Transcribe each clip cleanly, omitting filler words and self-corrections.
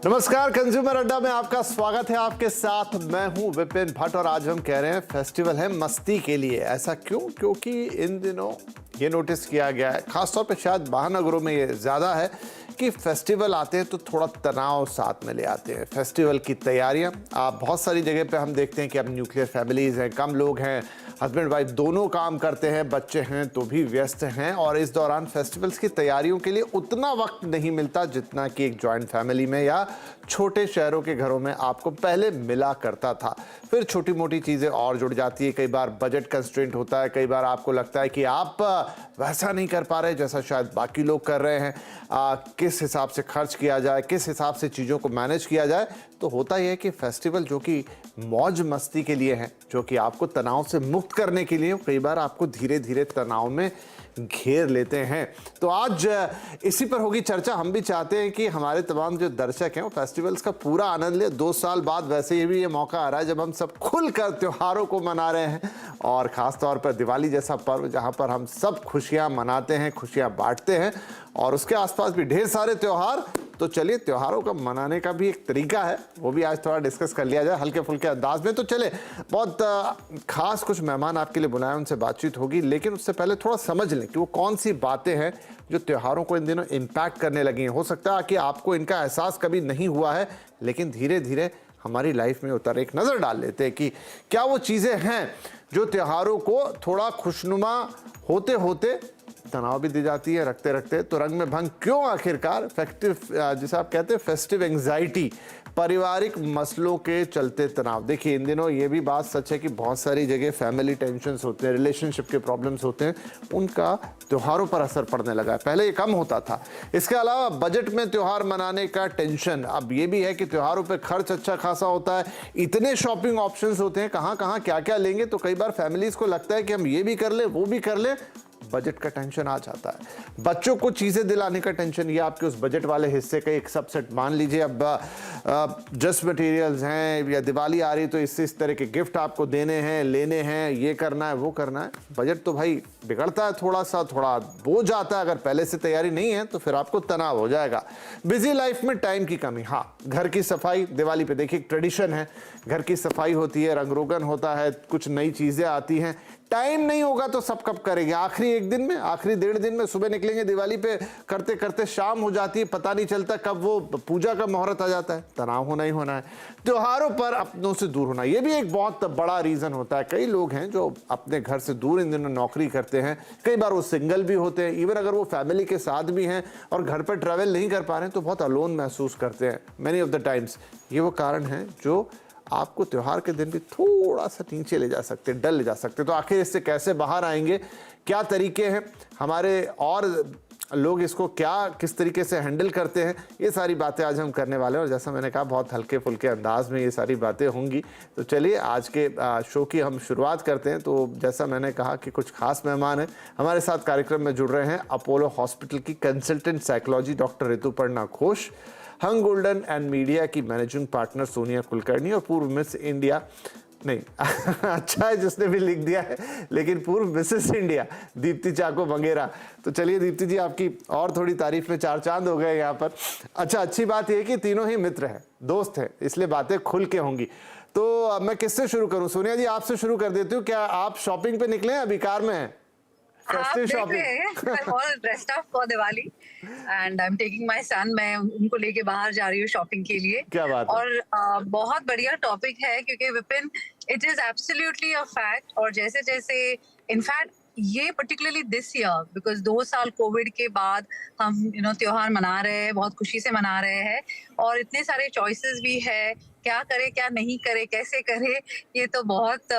नमस्कार, कंज्यूमर अड्डा में आपका स्वागत है। आपके साथ मैं हूं विपिन भट्ट और आज हम कह रहे हैं फेस्टिवल है मस्ती के लिए। ऐसा क्यों? क्योंकि इन दिनों ये नोटिस किया गया है, खासतौर पे शायद महानगरों में ये ज़्यादा है कि फेस्टिवल आते हैं तो थोड़ा तनाव साथ में ले आते हैं। फेस्टिवल की तैयारियां आप बहुत सारी जगह पे हम देखते हैं कि अब न्यूक्लियर फैमिलीज़ हैं, कम लोग हैं, हस्बैंड वाइफ दोनों काम करते हैं, बच्चे हैं तो भी व्यस्त हैं और इस दौरान फेस्टिवल्स की तैयारियों के लिए उतना वक्त नहीं मिलता जितना कि एक जॉइंट फैमिली में या छोटे शहरों के घरों में आपको पहले मिला करता था। फिर छोटी मोटी चीज़ें और जुड़ जाती है, कई बार बजट कंस्ट्रेंट होता है, कई बार आपको लगता है कि आप वैसा नहीं कर पा रहे जैसा शायद बाकी लोग कर रहे हैं। किस हिसाब से खर्च किया जाए, किस हिसाब से चीज़ों को मैनेज किया जाए। तो होता यह है कि फेस्टिवल जो कि मौज मस्ती के लिए हैं, जो कि आपको तनाव से मुक्त करने के लिए, कई बार आपको धीरे धीरे तनाव में घेर लेते हैं। तो आज इसी पर होगी चर्चा। हम भी चाहते हैं कि हमारे तमाम जो दर्शक हैं वो फेस्टिवल्स का पूरा आनंद ले। 2 साल बाद वैसे ही भी ये मौका आ रहा है जब हम सब खुलकर त्योहारों को मना रहे हैं और ख़ास तौर पर दिवाली जैसा पर्व जहां पर हम सब खुशियां मनाते हैं, खुशियां बांटते हैं और उसके आसपास भी ढेर सारे त्योहार। तो चलिए, त्योहारों का मनाने का भी एक तरीका है, वो भी आज थोड़ा डिस्कस कर लिया जाए हल्के फुल्के अंदाज में। तो चले, बहुत खास कुछ मेहमान आपके लिए बुलाए, उनसे बातचीत होगी, लेकिन उससे पहले थोड़ा समझ लें कि वो कौन सी बातें हैं जो त्योहारों को इन दिनों इम्पैक्ट करने लगी हैं। हो सकता है कि आपको इनका एहसास कभी नहीं हुआ है, लेकिन धीरे धीरे हमारी लाइफ में उतर एक नज़र डाल लेते हैं कि क्या वो चीज़ें हैं जो त्योहारों को थोड़ा खुशनुमा होते होते तनाव भी दी जाती है, रखते रखते तो रंग में भंग क्यों आखिरकार। फेस्टिव, जिसे आप कहते हैं फेस्टिव एंग्जाइटी, पारिवारिक मसलों के चलते तनाव। देखिए, इन दिनों ये भी बात सच है कि बहुत सारी जगह फैमिली टेंशन्स होते हैं, रिलेशनशिप के प्रॉब्लम्स होते हैं, उनका त्योहारों पर असर पड़ने लगा है। पहले ये कम होता था। इसके अलावा बजट में त्योहार मनाने का टेंशन, अब ये भी है कि त्योहारों पर खर्च अच्छा खासा होता है, इतने शॉपिंग ऑप्शंस होते हैं, कहाँ कहाँ क्या क्या लेंगे। तो कई बार फैमिलीज को लगता है कि हम ये भी कर ले, वो भी कर ले, बजट का टेंशन आ जाता है। बच्चों को चीज़ें दिलाने का टेंशन, ये आपके उस बजट वाले हिस्से का एक सबसेट मान लीजिए। अब ड्रेस मटेरियल्स हैं या दिवाली आ रही तो इससे इस तरह के गिफ्ट आपको देने हैं, लेने हैं, ये करना है, वो करना है। बजट तो भाई बिगड़ता है, थोड़ा बोझ आता है। अगर पहले से तैयारी नहीं है तो फिर आपको तनाव हो जाएगा। बिजी लाइफ में टाइम की कमी, हाँ, घर की सफाई, दिवाली पे देखिए ट्रेडिशन है, घर की सफाई होती है, रंग रोगन होता है, कुछ नई चीज़ें आती हैं। टाइम नहीं होगा तो सब कब करेंगे? आखिरी एक दिन में, आखिरी 1.5 दिन में सुबह निकलेंगे दिवाली पे, करते करते शाम हो जाती है, पता नहीं चलता कब वो पूजा का मुहूर्त आ जाता है। तनाव होना ही होना है। त्योहारों पर अपनों से दूर होना, ये भी एक बहुत बड़ा रीज़न होता है। कई लोग हैं जो अपने घर से दूर इन दिनों नौकरी करते हैं, कई बार वो सिंगल भी होते हैं, इवन अगर वो फैमिली के साथ भी हैं और घर पर ट्रैवल नहीं कर पा रहे हैं तो बहुत अलोन महसूस करते हैं मैनी ऑफ द टाइम्स। ये वो कारण है जो आपको त्योहार के दिन भी थोड़ा सा नीचे ले जा सकते हैं, डल ले जा सकते हैं। तो आखिर इससे कैसे बाहर आएंगे, क्या तरीके हैं हमारे, और लोग इसको किस तरीके से हैंडल करते हैं, ये सारी बातें आज हम करने वाले हैं। और जैसा मैंने कहा, बहुत हल्के फुल्के अंदाज में ये सारी बातें होंगी। तो चलिए, आज के शो की हम शुरुआत करते हैं। तो जैसा मैंने कहा कि कुछ खास मेहमान हैं हमारे साथ कार्यक्रम में जुड़ रहे हैं। अपोलो हॉस्पिटल की consultant psychology doctor Rituparna Ghosh, hung golden and media की मैनेजिंग पार्टनर सोनिया कुलकर्णी और पूर्व मिस इंडिया नहीं अच्छा है जिसने भी लिख दिया है, लेकिन पूर्व मिसेस इंडिया दीप्ति चाको मंगेरा। तो चलिए दीप्ति जी, आपकी और थोड़ी तारीफ में 4 चांद हो गए यहाँ पर। अच्छा, अच्छी बात यह है कि तीनों ही मित्र हैं, दोस्त हैं, इसलिए बातें खुल के होंगी। तो मैं किससे शुरू करूँ? सोनिया जी, आपसे शुरू कर देती हूँ। क्या आप शॉपिंग पे निकले हैं, अभी कार में हैं? Festive shopping all dressed up for Diwali and I am taking my son. मैं उनको लेके बाहर जा रही हूँ शॉपिंग के लिए। क्या बात है? और बहुत बढ़िया टॉपिक है क्योंकि Vipin, it is absolutely a fact. और जैसे जैसे इनफैक्ट ये पर्टिकुलरली दिस ईयर, बिकॉज 2 साल कोविड के बाद हम त्योहार मना रहे हैं, बहुत खुशी से मना रहे हैं और इतने सारे चॉइसेस भी है, क्या करे क्या नहीं करे, कैसे करे, ये तो बहुत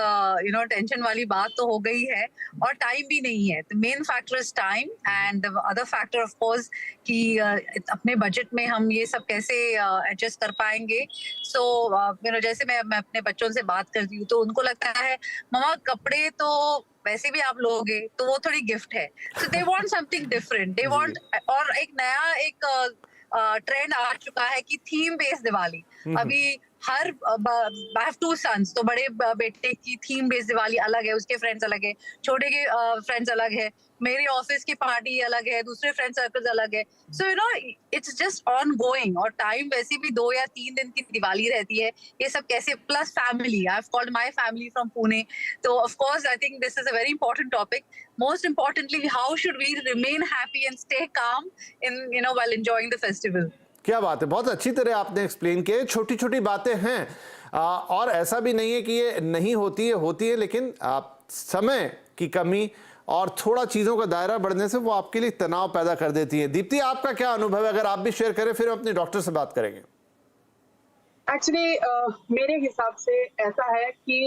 टेंशन वाली बात तो हो गई है। और टाइम भी नहीं है। The main factor is time and the other factor of course कि अपने बजट में हम ये सब कैसे एडजस्ट कर पाएंगे। सो जैसे मैं अपने बच्चों से बात करती हूँ तो उनको लगता है मम्मा कपड़े तो वैसे भी आप लोगे तो वो थोड़ी गिफ्ट है। So they want something different, they want. और एक नया ट्रेंड आ चुका है कि थीम बेस्ड दिवाली। अभी हर आई हैव 2 सन्स, तो बड़े बेटे की थीम बेस्ड दिवाली अलग है, उसके फ्रेंड्स अलग है, छोटे के फ्रेंड्स अलग है, मेरी ऑफिस की पार्टी अलग है, दूसरे फ्रेंड सर्कल्स अलग है। So you know it's just on going, और टाइम वैसे भी 2 या 3 दिन की दिवाली रहती है। ये सब कैसे, plus family, I have called my family from Pune, तो of course I think this is a very important topic. Most importantly, how should we remain happy and stay calm in while enjoying the festival. क्या बात है, बहुत अच्छी तरह आपने explain किया। छोटी छोटी बातें हैं और ऐसा भी नहीं है कि ये नहीं होती है, लेकिन समय की कमी और थोड़ा चीज़ों का दायरा बढ़ने से वो आपके लिए तनाव पैदा कर देती है। दीप्ति, आपका क्या अनुभव है? अगर आप भी शेयर करें, फिर अपने डॉक्टर से बात करेंगे। एक्चुअली मेरे हिसाब से ऐसा है कि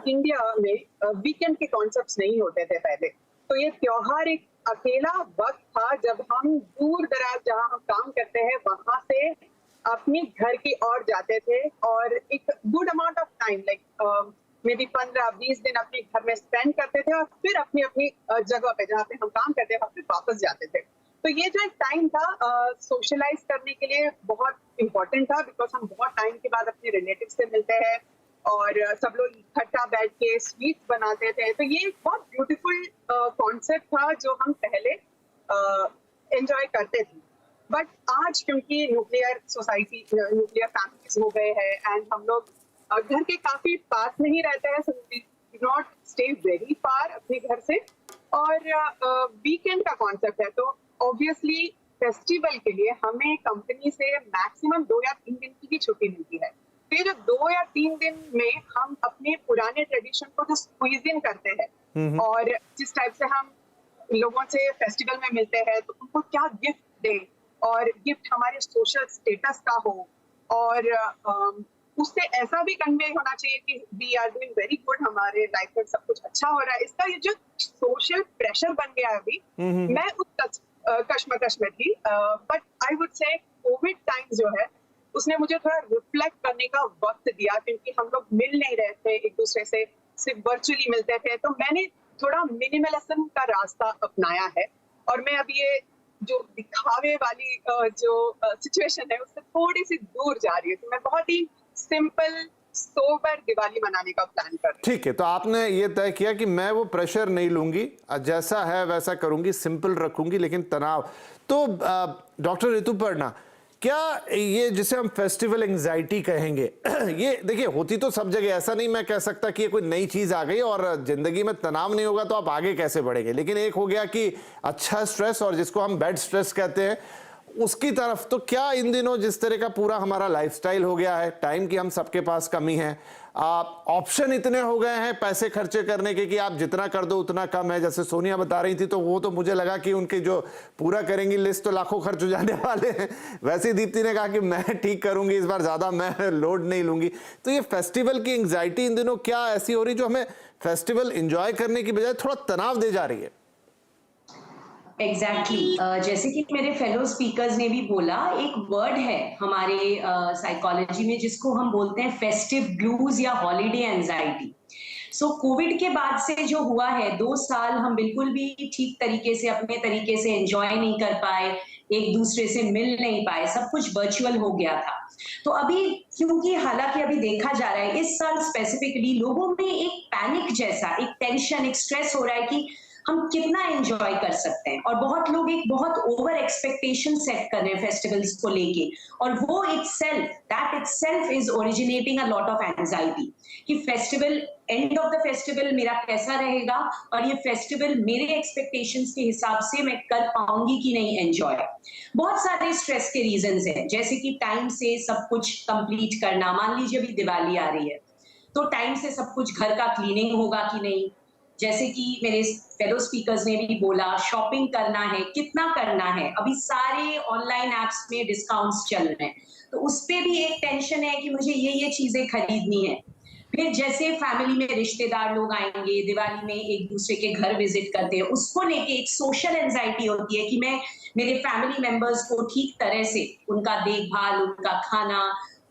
इंडिया में वीकेंड के कॉन्सेप्ट्स नहीं होते थे पहले। तो ये त्योहार एक अकेला वक्त था जब हम दूर दराज जहाँ हम काम करते हैं वहां से अपनी घर की ओर जाते थे और एक good amount of time like may be 15-20 दिन अपने घर में स्पेंड करते थे और फिर अपनी अपनी जगह पे जहाँ पे हम काम करते हैं वहाँ पे वापस जाते थे। तो ये जो एक टाइम था सोशलाइज करने के लिए बहुत इम्पोर्टेंट था, बिकॉज हम बहुत टाइम के बाद अपने रिलेटिव से मिलते हैं और सब लोग इकट्ठा बैठ के स्वीट्स बनाते थे। तो ये एक बहुत ब्यूटीफुल कॉन्सेप्ट था जो हम पहले एंजॉय करते थे। बट आज क्योंकि न्यूक्लियर सोसाइटी, न्यूक्लियर फैमिलीज हो गए हैं एंड हम लोग घर के काफी पास नहीं रहते हैं, so we do not stay very far अपने घर से, और वीकेंड का कॉन्सेप्ट है। तो ऑब्वियसली फेस्टिवल के लिए हमें कंपनी से मैक्सिमम 2 या 3 दिन की ही छुट्टी मिलती है। तो ये जो 2 या 3 दिन में हम अपने पुराने ट्रेडिशन को जो स्क्वीज इन करते हैं और जिस टाइप से हम लोगों से फेस्टिवल में मिलते हैं तो उनको क्या गिफ्ट दे और गिफ्ट हमारे सोशल स्टेटस का हो, और उससे ऐसा भी कन्वे होना चाहिए कि we are doing very good, हमारे लाइफ में सब कुछ अच्छा हो रहा है। इसका ये जो सोशल प्रेशर बन गया है अभी, मैं उस कश्मकश में थी, बट आई वुड से कोविड टाइम जो है उसने मुझे थोड़ा रिफ्लेक्ट करने का वक्त दिया, क्योंकि हम लोग मिल नहीं रहे थे एक दूसरे से, सिर्फ वर्चुअली मिलते थे। तो मैंने थोड़ा मिनिमलिज्म का रास्ता अपनाया है और मैं अब ये जो दिखावे वाली जो सिचुएशन है उससे थोड़ी सी दूर जा रही है। तो मैं बहुत ही सिंपल सोबर दिवाली मनाने का प्लान कर रही हूँ। ठीक है, तो आपने ये तय किया कि मैं वो प्रेशर नहीं लूंगी, जैसा है वैसा करूंगी, सिंपल रखूंगी, लेकिन तनाव। तो डॉक्टर ऋतुपर्णा, क्या ये जिसे हम फेस्टिवल एंजाइटी कहेंगे, ये देखिए होती तो सब जगह, ऐसा नहीं मैं कह सकता कि ये कोई नई चीज आ गई और जिंदगी में तनाव नहीं होगा तो आप आगे कैसे बढ़ेंगे। लेकिन एक हो गया कि अच्छा स्ट्रेस और जिसको हम बैड स्ट्रेस कहते हैं उसकी तरफ, तो क्या इन दिनों जिस तरह का पूरा हमारा लाइफस्टाइल हो गया है, टाइम की हम सबके पास कमी है, ऑप्शन इतने हो गए हैं पैसे खर्चे करने के कि आप जितना कर दो उतना कम है। जैसे सोनिया बता रही थी तो वो तो मुझे लगा कि उनके जो पूरा करेंगी लिस्ट तो लाखों खर्च हो जाने वाले हैं। वैसे ही दीप्ति ने कहा कि मैं ठीक करूंगी इस बार, ज्यादा मैं लोड नहीं लूंगी। तो ये फेस्टिवल की एंग्जाइटी इन दिनों क्या ऐसी हो रही जो हमें फेस्टिवल एंजॉय करने की बजाय थोड़ा तनाव दे जा रही है? एग्जैक्टली जैसे कि मेरे फेलो स्पीकर्स ने भी बोला, एक वर्ड है हमारे साइकोलॉजी में जिसको हम बोलते हैं फेस्टिव ब्लूज या हॉलीडे एंजाइटी। सो कोविड के बाद से जो हुआ है 2 साल, हम बिल्कुल भी ठीक तरीके से अपने तरीके से एंजॉय नहीं कर पाए, एक दूसरे से मिल नहीं पाए, सब कुछ वर्चुअल हो गया था। तो अभी क्योंकि हालांकि अभी देखा जा रहा है इस साल स्पेसिफिकली लोगों में एक पैनिक जैसा, एक टेंशन, एक स्ट्रेस हो रहा है कि हम कितना एंजॉय कर सकते हैं, और बहुत लोग एक बहुत ओवर एक्सपेक्टेशन सेट कर रहे हैं फेस्टिवल्स को लेके, और वो that itself is originating a lot of anxiety कि festival, end of the festival मेरा कैसा रहेगा और ये फेस्टिवल मेरे एक्सपेक्टेशंस के हिसाब से मैं कर पाऊंगी कि नहीं एंजॉय। बहुत सारे स्ट्रेस के रीजंस हैं, जैसे कि टाइम से सब कुछ कंप्लीट करना। मान लीजिए अभी दिवाली आ रही है तो टाइम से सब कुछ घर का क्लीनिंग होगा कि नहीं, जैसे कि मेरे फेलो स्पीकर्स ने भी बोला, शॉपिंग करना है, कितना करना है, अभी सारे ऑनलाइन एप्स में डिस्काउंट्स चल रहे हैं तो उस पे भी एक टेंशन है कि मुझे ये चीजें खरीदनी है। फिर जैसे फैमिली में रिश्तेदार लोग आएंगे, दिवाली में एक दूसरे के घर विजिट करते हैं, उसको लेके एक सोशल एंजाइटी होती है कि मैं मेरे फैमिली मेंबर्स को ठीक तरह से उनका देखभाल, उनका खाना,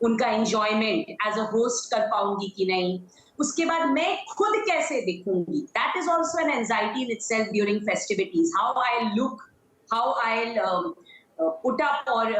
उनका एंजॉयमेंट एज अ होस्ट कर पाऊंगी कि नहीं। उसके बाद मैं खुद कैसे दिखूंगी, that is also an anxiety in itself during festivities, how I look, how I put up और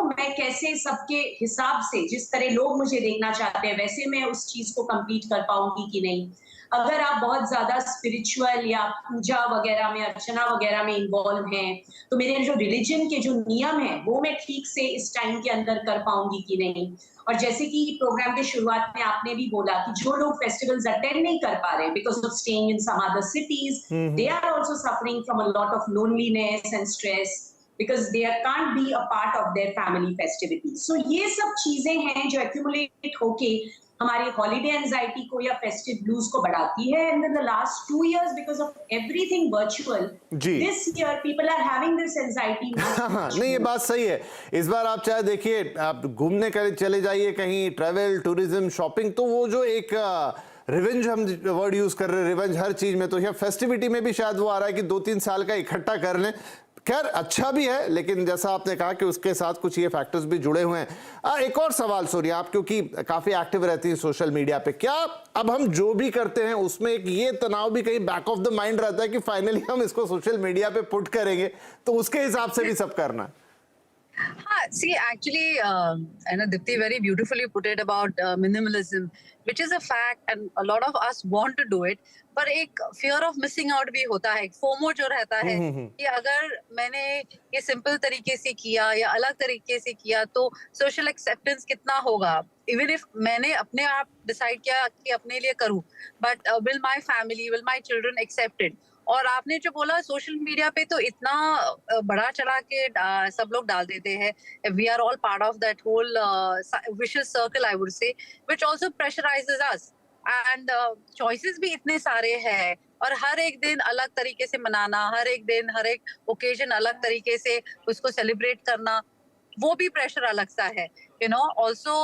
मैं कैसे सबके हिसाब से जिस तरह लोग मुझे देखना चाहते हैं वैसे मैं उस चीज को कंप्लीट कर पाऊंगी कि नहीं। अगर आप बहुत ज्यादा स्पिरिचुअल या पूजा वगैरह में, अर्चना वगैरह में इन्वॉल्व हैं, तो मेरे जो रिलीजन के जो नियम है वो मैं ठीक से इस टाइम के अंदर कर पाऊंगी कि नहीं। और जैसे कि प्रोग्राम के शुरुआत में आपने भी बोला कि जो लोग फेस्टिवल्स अटेंड नहीं कर पा रहे because of staying in some other cities, they are also suffering from a lot of loneliness and stress because they can't be a part of their family festivities. So ये सब चीजें हैं जो accumulate होके हमारी holiday anxiety को या festive blues को बढ़ाती है। And in the last 2 years, because of everything virtual, this year people are having this anxiety. नहीं, ये बात सही है। इस बार आप चाहे देखिए, आप घूमने के लिए चले जाइए कहीं, ट्रैवल, टूरिज्म, शॉपिंग, तो वो जो एक रिवेंज हम वर्ड यूज कर रहे हैं, रिवेंज हर चीज में, तो यहाँ फेस्टिविटी में भी शायद वो आ रहा है कि 2-3 साल का इकट्ठा कर लें। खैर अच्छा भी है, लेकिन जैसा आपने कहा कि उसके साथ कुछ ये फैक्टर्स भी जुड़े हुए हैं। एक और सवाल सोनिया, आप क्योंकि काफी एक्टिव रहती हैं सोशल मीडिया पे, क्या अब हम जो भी करते हैं उसमें एक ये तनाव भी कहीं बैक ऑफ द माइंड रहता है कि फाइनली हम इसको सोशल मीडिया पे पुट करेंगे, तो उसके हिसाब से भी सब करना है? See, actually, Dipti very beautifully put it about minimalism, which is a fact, and a lot of us want to do it. पर एक fear of missing out भी होता है, फोमो जो रहता है कि अगर मैंने ये सिंपल तरीके से किया या अलग तरीके से किया तो सोशल एक्सेप्टेंस कितना होगा। इवन इफ मैंने अपने आप डिसाइड किया कि अपने लिए करूं, but will my family, will my children accept it. और आपने जो बोला सोशल मीडिया पे तो इतना बड़ा चढ़ा के सब लोग डाल देते हैं, we are all part of that whole vicious circle, I would say, which also pressurises us. And choices भी इतने सारे हैं और हर एक दिन अलग तरीके से मनाना, हर एक दिन हर एक ओकेजन अलग तरीके से उसको सेलिब्रेट करना, वो भी प्रेशर अलग सा है, you know. Also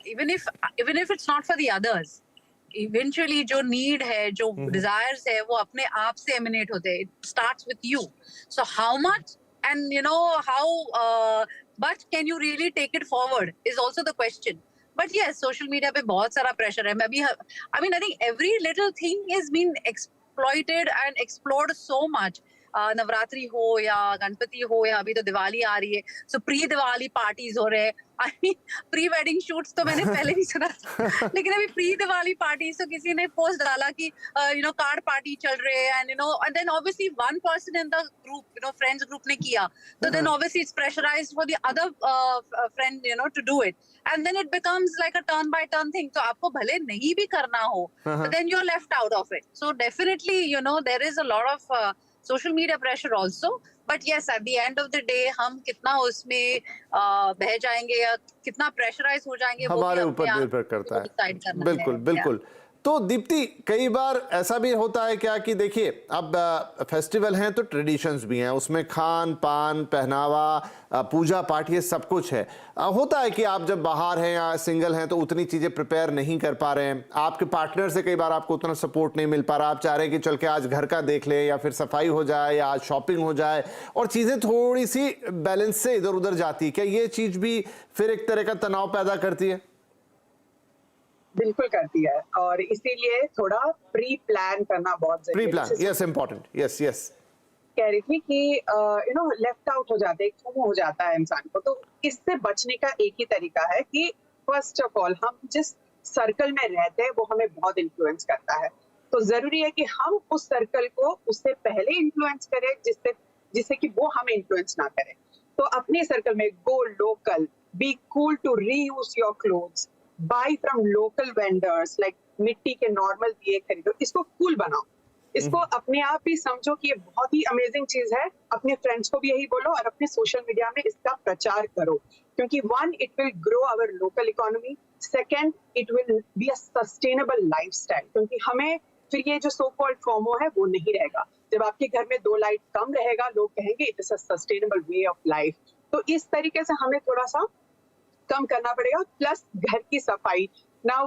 even if it's not for the others, eventually जो नीड है, जो डिजायर्स है, वो अपने आप से एमिनेट होते हैं। It starts with you. So how much and you know how but can you really take it forward is also the question. But yes, social media पे बहुत सारा प्रेशर है। मैं भी, I mean, I think every little thing is been exploited and explored so much. Navratri हो या गणपति हो या अभी तो दिवाली आ रही है, सो प्री दिवाली पार्टीज हो रहे हैं। I mean, pre wedding shoots तो मैंने पहले भी सुना था, लेकिन अभी प्री दिवाली पार्टीज, तो किसी ने पोस्ट डाला कि यू नो कार्ड पार्टी चल रहे हैं, and you know, and then obviously one person in the group, you know friends group ने किया, तो then obviously it's pressurised for the other friend, you know, to do it, and then it becomes like a turn by turn thing. तो आपको भले नहीं भी करना हो, then you are left out of it. So definitely, you know, there is a lot of social media pressure also, but yes, at the end of the day हम कितना उसमें बह जाएंगे या कितना प्रेशराइज हो जाएंगे, हमारे ऊपर निर्भर करता है। बिल्कुल बिल्कुल। तो दीप्ति, कई बार ऐसा भी होता है क्या कि देखिए, अब फेस्टिवल हैं तो ट्रेडिशंस भी हैं, उसमें खान पान, पहनावा, पूजा पाठ, ये सब कुछ है। होता है कि आप जब बाहर हैं या सिंगल हैं तो उतनी चीज़ें प्रिपेयर नहीं कर पा रहे हैं, आपके पार्टनर से कई बार आपको उतना सपोर्ट नहीं मिल पा रहा, आप चाह रहे हैं कि चल के आज घर का देख ले या फिर सफाई हो जाए या आज शॉपिंग हो जाए, और चीज़ें थोड़ी सी बैलेंस से इधर उधर जाती है। क्या ये चीज़ भी फिर एक तरह का तनाव पैदा करती है? बिल्कुल करती है, और इसीलिए थोड़ा प्री प्लान करना बहुत जरूरी है। Pre plan, yes, important, yes yes. कह रही थी कि यू नो लेफ्ट आउट हो जाते, हो जाता है इंसान को, तो इससे बचने का एक ही तरीका है कि फर्स्ट ऑफ ऑल हम जिस सर्कल में रहते हैं वो हमें बहुत इन्फ्लुएंस करता है, तो जरूरी है कि हम उस सर्कल को उससे पहले इन्फ्लुएंस करें जिससे कि वो हमें इन्फ्लुएंस ना करे। तो अपने सर्कल में go local, be cool to reuse your clothes, buy from local vendors, like मिट्टी के नॉर्मल दिए खरीदो, इसको कूल बनाओ, इसको अपने आप ही समझो कि ये बहुत ही अमेजिंग चीज है। अपने फ्रेंड्स को भी यही बोलो और अपने सोशल मीडिया में इसका प्रचार करो, क्योंकि one, it will grow our local economy, second, it will be a sustainable lifestyle, क्योंकि हमें फिर ये जो सो कॉल्ड फोमो है वो नहीं रहेगा। जब आपके घर में 2 लाइट कम रहेगा, लोग कहेंगे it is a sustainable way of life. तो इस तरीके से हमें थोड़ा सा कम करना पड़ेगा, प्लस घर की सफाई। Now,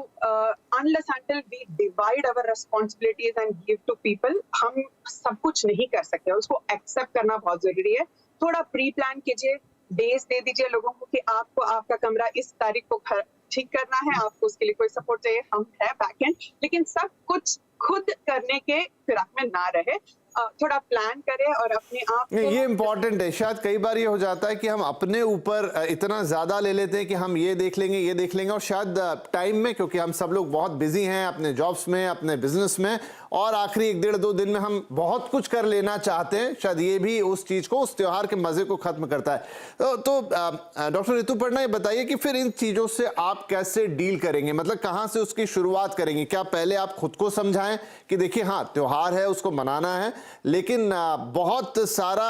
unless until we divide our responsibilities and give to people, हम सब कुछ नहीं कर सकते, उसको एक्सेप्ट करना बहुत जरूरी है। थोड़ा प्री प्लान कीजिए, डेज दे दीजिए लोगों को कि आपको आपका कमरा इस तारीख को ठीक करना है, आपको उसके लिए कोई सपोर्ट चाहिए, हम है बैक एंड, लेकिन सब कुछ खुद करने के फिराक में ना रहे। थोड़ा प्लान करें और अपने आप को ये इम्पोर्टेंट है। शायद कई बार ये हो जाता है कि हम अपने ऊपर इतना ज्यादा ले लेते हैं कि हम ये देख लेंगे और शायद टाइम में, क्योंकि हम सब लोग बहुत बिजी हैं अपने जॉब्स में, अपने बिजनेस में, और आखिरी 1-1.5-2 दिन में हम बहुत कुछ कर लेना चाहते हैं। शायद ये भी उस चीज को, उस त्योहार के मजे को खत्म करता है। तो डॉक्टर ऋतुपर्णा, ये बताइए कि फिर इन चीजों से आप कैसे डील करेंगे, मतलब कहां से उसकी शुरुआत करेंगे? क्या पहले आप खुद को समझाएं कि देखिए हाँ त्योहार है, उसको मनाना है, लेकिन बहुत सारा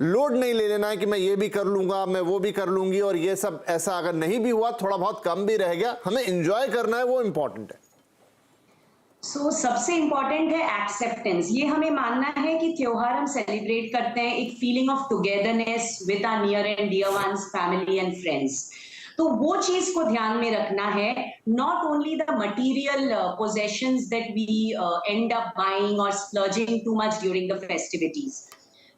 लोड नहीं ले लेना है कि मैं ये भी कर लूंगा, मैं वो भी कर लूंगी, और ये सब ऐसा अगर नहीं भी हुआ, थोड़ा बहुत कम भी रह गया, हमें एंजॉय करना है, वो इंपॉर्टेंट है। सबसे इंपॉर्टेंट है एक्सेप्टेंस। ये हमें मानना है कि त्योहार हम सेलिब्रेट करते हैं एक feeling of togetherness with our near and dear ones, family and friends. तो वो चीज को ध्यान में रखना है, not only the material possessions that we end up buying और splurging too much during the festivities.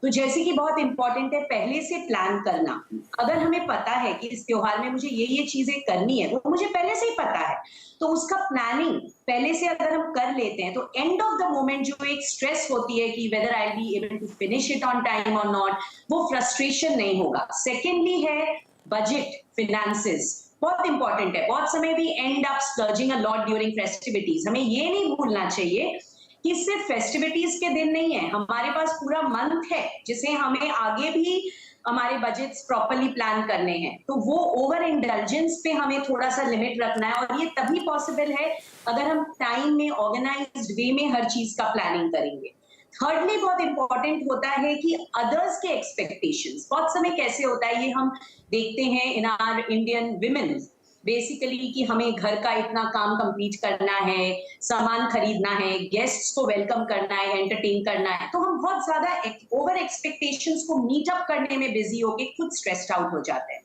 तो जैसे कि बहुत इंपॉर्टेंट है पहले से प्लान करना। अगर हमें पता है कि इस त्योहार में मुझे ये चीजें करनी है, वो मुझे पहले से ही पता है, तो उसका प्लानिंग पहले से अगर हम कर लेते हैं, तो एंड ऑफ द मोमेंट जो एक स्ट्रेस होती है कि whether I be able to finish it on time और नॉट, वो फ्रस्ट्रेशन नहीं होगा। सेकेंडली है बजट, फिनेंसेस, बहुत इंपॉर्टेंट है। बहुत समय भी end up splurging a lot during festivities. हमें ये नहीं भूलना चाहिए कि सिर्फ फेस्टिविटीज के दिन नहीं है, हमारे पास पूरा मंथ है जिसे हमें आगे भी हमारे बजट्स प्रॉपर्ली प्लान करने हैं। तो वो ओवर इंडल्जेंस पे हमें थोड़ा सा लिमिट रखना है, और ये तभी पॉसिबल है अगर हम टाइम में ऑर्गेनाइज्ड वे में हर चीज का प्लानिंग करेंगे। थर्डली बहुत इंपॉर्टेंट होता है कि अदर्स के एक्सपेक्टेशंस, बहुत समय कैसे होता है ये हम देखते हैं in our Indian women, basically कि हमें घर का इतना काम कंप्लीट करना है, सामान खरीदना है, गेस्ट्स को वेलकम करना है, एंटरटेन करना है, तो हम बहुत ज्यादा ओवर एक्सपेक्टेशंस को मीट अप करने में बिजी होके खुद स्ट्रेस्ड आउट हो जाते हैं।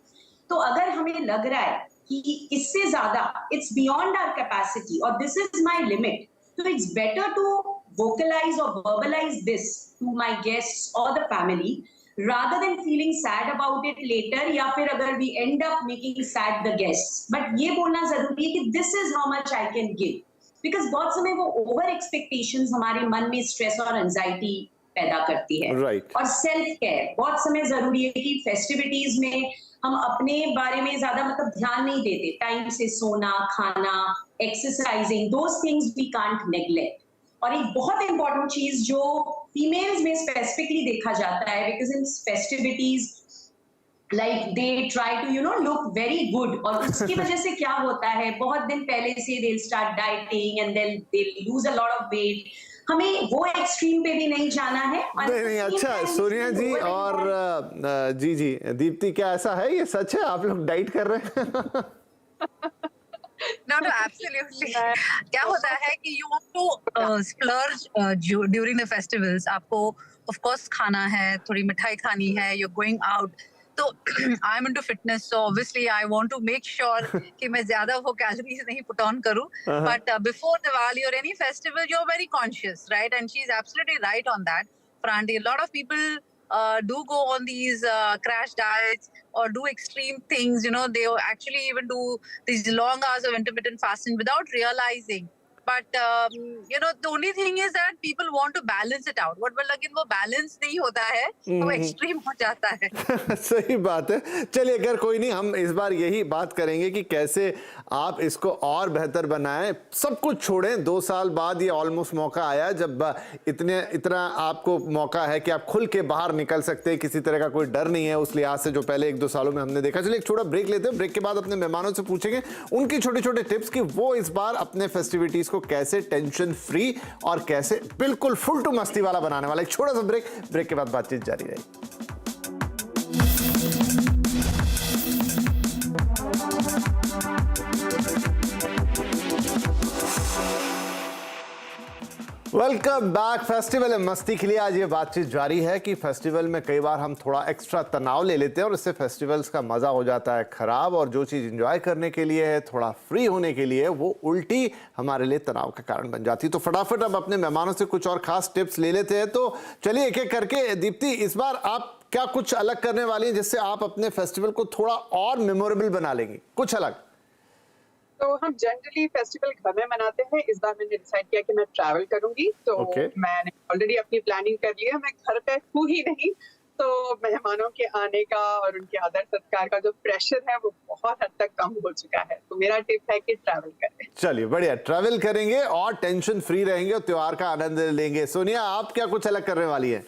तो अगर हमें लग रहा है कि इससे ज्यादा इट्स बियॉन्ड आवर कैपेसिटी और दिस इज माय लिमिट, तो it's better to vocalize or verbalize this to my guests or the family rather than feeling sad about it later, या फिर अगर we end up making sad the guests, but ये बोलना जरूरी है कि this is how much I can give, because बहुत समय वो over expectations हमारे मन में stress और anxiety पैदा करती है। Right. और self care बहुत समय जरूरी है कि festivities में हम अपने बारे में ज्यादा ध्यान नहीं देते, टाइम से सोना, खाना, exercising, those things we can't neglect। और एक बहुत इंपॉर्टेंट चीज जो फीमेल्स में स्पेसिफिकली देखा जाता है, because in festivities like they try to look very good, और उसकी वजह से क्या होता है, बहुत दिन पहले से they start dieting and then they lose a lot of weight. हमें वो एक्सट्रीम पे भी नहीं जाना है। नहीं, अच्छा सोनिया जी और जी दीप्ति, क्या ऐसा है, ये सच है आप लोग डाइट कर रहे हैं? No, absolutely. क्या होता है कि you want to splurge during the festivals. आपको of course खाना है, थोड़ी मिठाई खानी है, you're going out. तो I'm into fitness, so obviously I want to make sure कि मैं ज्यादा वो calories नहीं put on करूँ. But before Diwali or any festival, you're very conscious, right? And she's absolutely right on that. Pranti, a lot of people do go on these crash diets or do extreme things, they actually even do these long hours of intermittent fasting without realizing. But the only thing is that people want to balance it out. But लेकिन वो balance नहीं होता है, वो extreme हो जाता है। सही बात है। चलिए, अगर कोई नहीं, हम इस बार यही बात करेंगे कि कैसे आप इसको और बेहतर बनाएं, सब कुछ छोड़ें। 2 साल बाद ये ऑलमोस्ट मौका आया जब इतना आपको मौका है कि आप खुल के बाहर निकल सकते हैं, किसी तरह का कोई डर नहीं है उस लिहाज से जो पहले 1-2 सालों में हमने देखा। चलिए एक छोटा ब्रेक लेते हैं, ब्रेक के बाद अपने मेहमानों से पूछेंगे उनकी छोटे-छोटे टिप्स कि वो इस बार अपने फेस्टिविटीज को कैसे टेंशन फ्री और कैसे बिल्कुल फुल टू मस्ती वाला बनाने वाला। एक छोटा सा ब्रेक के बाद बातचीत जारी रहेगी। Welcome back. फेस्टिवल है मस्ती के लिए आज ये बातचीत जारी है कि फेस्टिवल में कई बार हम थोड़ा एक्स्ट्रा तनाव ले लेते हैं और इससे फेस्टिवल्स का मजा हो जाता है खराब, और जो चीज एंजॉय करने के लिए है, थोड़ा फ्री होने के लिए, वो उल्टी हमारे लिए तनाव का कारण बन जाती है। तो फटाफट अब अपने मेहमानों से कुछ और खास टिप्स ले लेते हैं। तो चलिए एक एक करके। दीप्ति, इस बार आप क्या कुछ अलग करने वाली हैं जिससे आप अपने फेस्टिवल को थोड़ा और मेमोरेबल बना लेंगी? कुछ अलग। तो हम जनरली फेस्टिवल घर में मनाते हैं। इस बार मैंने डिसाइड किया कि मैं ट्रैवल करूंगी, तो Okay. मैंने ऑलरेडी अपनी प्लानिंग कर ली है। मैं घर पे हूँ ही नहीं, तो मेहमानों के आने का और उनके आदर सत्कार का जो प्रेशर है वो बहुत हद तक कम हो चुका है। तो मेरा टिप है कि ट्रैवल करें। चलिए बढ़िया, ट्रैवल करेंगे और टेंशन फ्री रहेंगे और त्योहार का आनंद लेंगे। सोनिया, आप क्या कुछ अलग करने वाली हैं?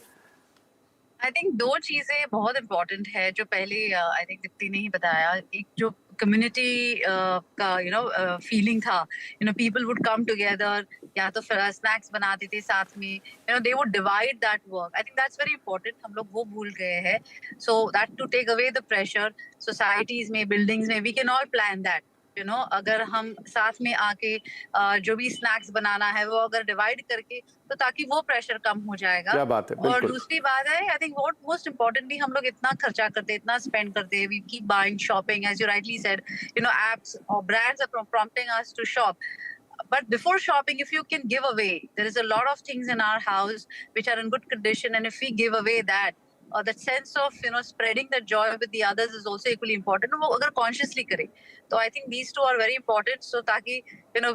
आई थिंक दो चीजें बहुत इंपॉर्टेंट है जो पहले आई थिंक दीप्ति ने ही बताया। एक जो कम्युनिटी का फीलिंग था, पीपल वुड कम टुगेदर, या तो स्नैक्स बनाते थे साथ में, they would divide that work. I think that's very important, हम लोग वो भूल गए हैं। So that to take away the pressure, societies में, बिल्डिंग्स में, we can all plan that. अगर हम साथ में आके जो भी स्नैक्स बनाना है वो अगर डिवाइड करके, तो ताकि वो प्रेशर कम हो जाएगा। क्या बात है, और बिल्कुल। दूसरी बात है, I think what most importantly, हम लोग इतना खर्चा करते हैं, इतना स्पेंड करते हैं, we keep buying, shopping, as you rightly said, apps और brands are prompting us to shop. But before shopping, if you can give away, there is a lot of things in our house which are in good condition, and if we give away that, that sense of spreading that joy with the others is also equally important. वो अगर consciously करें, तो I think these two are very important, so ताकि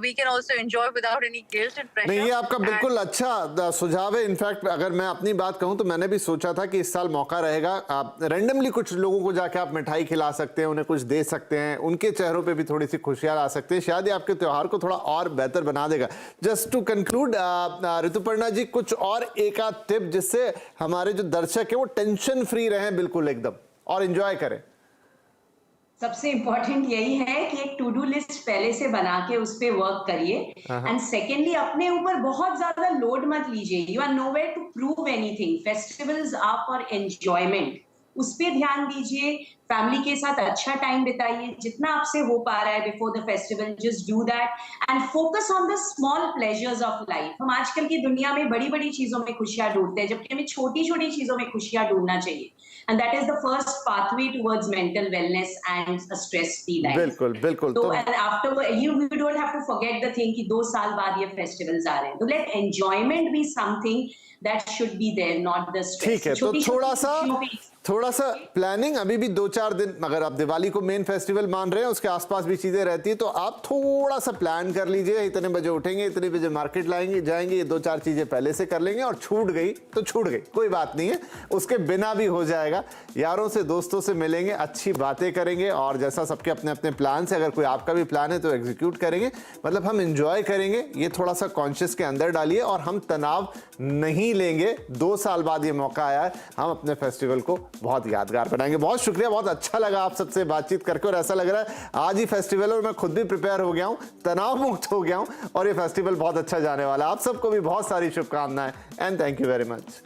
we can also enjoy without any guilt and pressure. नहीं, ये आपका बिल्कुल अच्छा सुझाव है। इनफैक्ट अगर मैं अपनी बात कहूं तो मैंने भी सोचा था कि इस साल मौका रहेगा, आप रैंडमली कुछ लोगों को जाके आप मिठाई खिला सकते हैं, उन्हें कुछ दे सकते हैं, उनके चेहरों पे भी थोड़ी सी खुशियां ला सकते हैं। शायद ये आपके त्योहार को थोड़ा और बेहतर बना देगा। जस्ट टू कंक्लूड, ऋतुपर्णा जी, कुछ और एक आध टिप जिससे हमारे जो दर्शक है वो टेंशन फ्री रहें बिल्कुल एकदम और एंजॉय करें। सबसे इम्पोर्टेंट यही है कि एक टू डू लिस्ट पहले से बना के उस पे वर्क करिए। एंड सेकेंडली, अपने ऊपर बहुत ज्यादा लोड मत लीजिए। You are nowhere to prove anything. Festivals are for enjoyment, उस पे ध्यान दीजिए। फैमिली के साथ अच्छा टाइम बिताइए, जितना आपसे हो पा रहा है before the festival, just do that and focus on the small pleasures of life. हम आजकल की दुनिया में बड़ी बड़ी चीजों में खुशियां ढूंढते हैं, जबकि हमें छोटी छोटी चीजों में खुशियां ढूंढना चाहिए। And that is the first pathway towards mental wellness and a stress-free life. बिल्कुल बिल्कुल। So and after you don't have to forget the thing कि 2 साल बाद ये festivals आ रहे हैं। तो let enjoyment be something that should be there, not the stress. ठीक है, तो थोड़ा सा प्लानिंग अभी भी 2-4 दिन, अगर आप दिवाली को मेन फेस्टिवल मान रहे हैं, उसके आसपास भी चीजें रहती है, तो आप थोड़ा सा प्लान कर लीजिए। इतने बजे उठेंगे, इतने बजे मार्केट लाएंगे, जाएंगे, ये 2-4 चीजें पहले से कर लेंगे, और छूट गई तो छूट गई, कोई बात नहीं है, उसके बिना भी हो जाएगा। यारों से, दोस्तों से मिलेंगे, अच्छी बातें करेंगे, और जैसा सबके अपने अपने प्लान है, अगर कोई आपका भी प्लान है तो एग्जीक्यूट करेंगे। मतलब हम एंजॉय करेंगे, ये थोड़ा सा कॉन्शियस के अंदर डालिए, और हम तनाव नहीं लेंगे। 2 साल बाद ये मौका आया है, हम अपने फेस्टिवल को बहुत यादगार बनाएंगे। बहुत शुक्रिया, बहुत अच्छा लगा आप सबसे बातचीत करके, और ऐसा लग रहा है आज ही फेस्टिवल, और मैं खुद भी प्रिपेयर हो गया हूं, तनाव मुक्त हो गया हूं, और ये फेस्टिवल बहुत अच्छा जाने वाला है। आप सबको भी बहुत सारी शुभकामनाएं, and thank you very much.